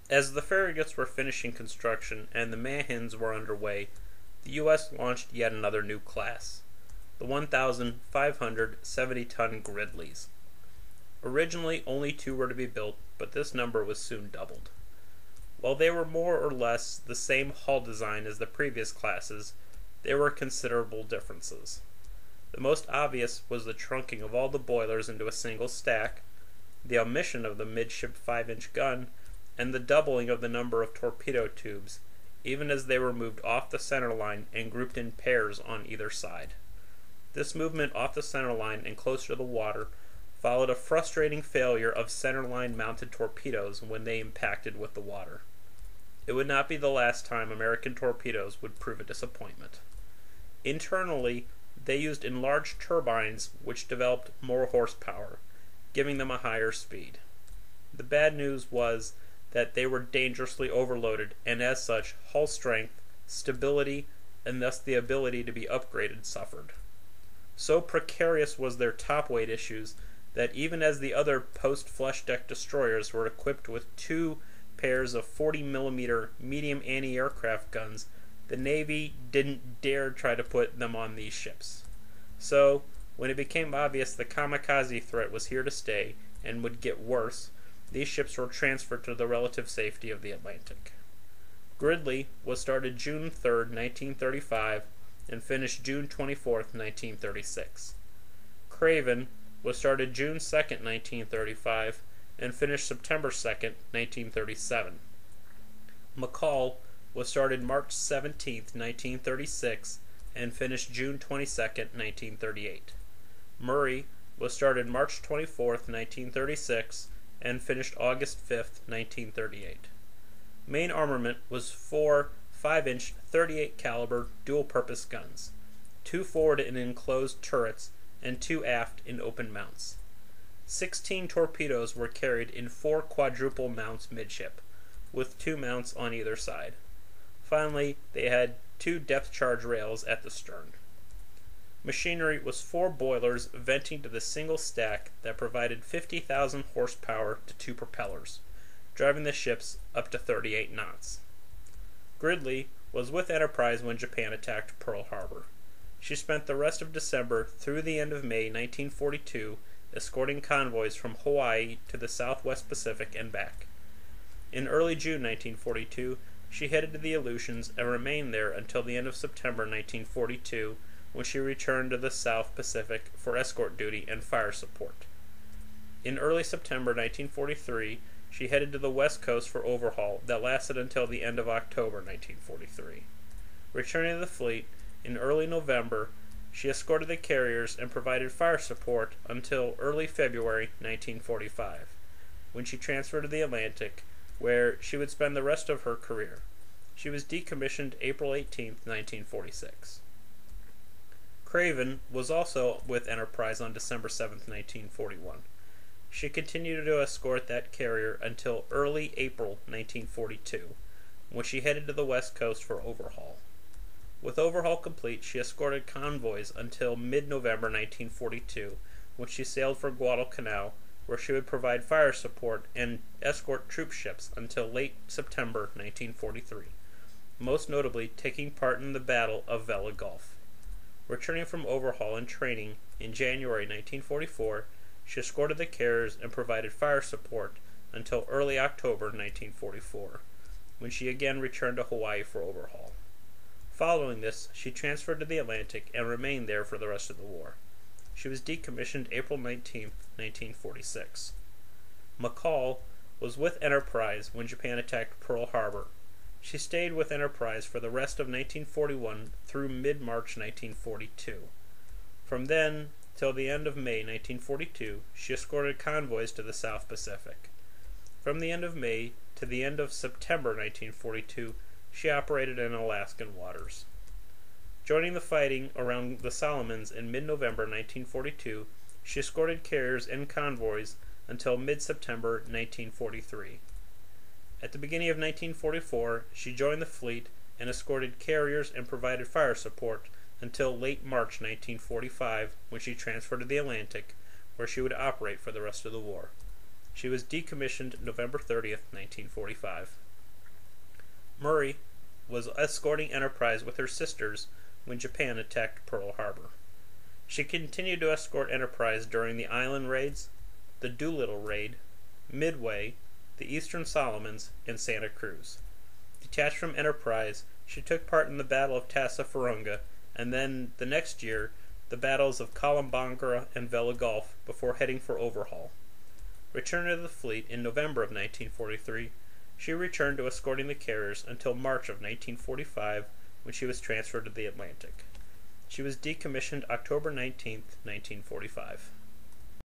As the farragut's were finishing construction and the Mahans were underway, the U.S. launched yet another new class, the 1,500 70-ton Gridleys. Originally, only two were to be built, but this number was soon doubled. While they were more or less the same hull design as the previous classes, there were considerable differences. The most obvious was the trunking of all the boilers into a single stack, the omission of the midship 5-inch gun, and the doubling of the number of torpedo tubes, even as they were moved off the center line and grouped in pairs on either side. This movement off the center line and closer to the water followed a frustrating failure of centerline mounted torpedoes when they impacted with the water. It would not be the last time American torpedoes would prove a disappointment. Internally, they used enlarged turbines which developed more horsepower, giving them a higher speed. The bad news was that they were dangerously overloaded, and as such, hull strength, stability, and thus the ability to be upgraded suffered. So precarious was their top weight issues that even as the other post-flush deck destroyers were equipped with two pairs of 40mm medium anti-aircraft guns, the Navy didn't dare try to put them on these ships. So, when it became obvious the kamikaze threat was here to stay and would get worse, these ships were transferred to the relative safety of the Atlantic. Gridley was started June 3, 1935, and finished June 24, 1936. Craven was started June 2, 1935, and finished September 2, 1937. McCall was started March 17, 1936, and finished June 22, 1938. Murray was started March 24, 1936, and finished August 5, 1938. Main armament was four 5-inch 38 caliber dual-purpose guns, two forward in enclosed turrets and two aft in open mounts. 16 torpedoes were carried in 4 quadruple mounts midship, with 2 mounts on either side. Finally, they had 2 depth charge rails at the stern. Machinery was 4 boilers venting to the single stack that provided 50,000 horsepower to 2 propellers, driving the ships up to 38 knots. Gridley was with Enterprise when Japan attacked Pearl Harbor. She spent the rest of December through the end of May 1942 escorting convoys from Hawaii to the Southwest Pacific and back. In early June 1942, she headed to the Aleutians and remained there until the end of September 1942, when she returned to the South Pacific for escort duty and fire support. In early September 1943, she headed to the West Coast for overhaul that lasted until the end of October 1943. Returning to the fleet, in early November, she escorted the carriers and provided fire support until early February 1945, when she transferred to the Atlantic, where she would spend the rest of her career. She was decommissioned April 18, 1946. Craven was also with Enterprise on December 7, 1941. She continued to escort that carrier until early April 1942, when she headed to the West Coast for overhaul. With overhaul complete, she escorted convoys until mid-November 1942, when she sailed for Guadalcanal, where she would provide fire support and escort troop ships until late September 1943, most notably taking part in the Battle of Vela Gulf. Returning from overhaul and training in January 1944, she escorted the carriers and provided fire support until early October 1944, when she again returned to Hawaii for overhaul. Following this, she transferred to the Atlantic and remained there for the rest of the war. She was decommissioned April 19, 1946. McCall was with Enterprise when Japan attacked Pearl Harbor. She stayed with Enterprise for the rest of 1941 through mid-March 1942. From then till the end of May 1942, she escorted convoys to the South Pacific. From the end of May to the end of September 1942, she operated in Alaskan waters. Joining the fighting around the Solomons in mid-November 1942, she escorted carriers and convoys until mid-September 1943. At the beginning of 1944, she joined the fleet and escorted carriers and provided fire support until late March 1945, when she transferred to the Atlantic, where she would operate for the rest of the war. She was decommissioned November 30th, 1945. Murray was escorting Enterprise with her sisters when Japan attacked Pearl Harbor. She continued to escort Enterprise during the Island Raids, the Doolittle Raid, Midway, the Eastern Solomons, and Santa Cruz. Detached from Enterprise, she took part in the Battle of Tassafaronga, and then, the next year, the battles of Kolombangara and Vella Gulf before heading for overhaul. Returning to the fleet in November of 1943, she returned to escorting the carriers until March of 1945, when she was transferred to the Atlantic. She was decommissioned October 19, 1945.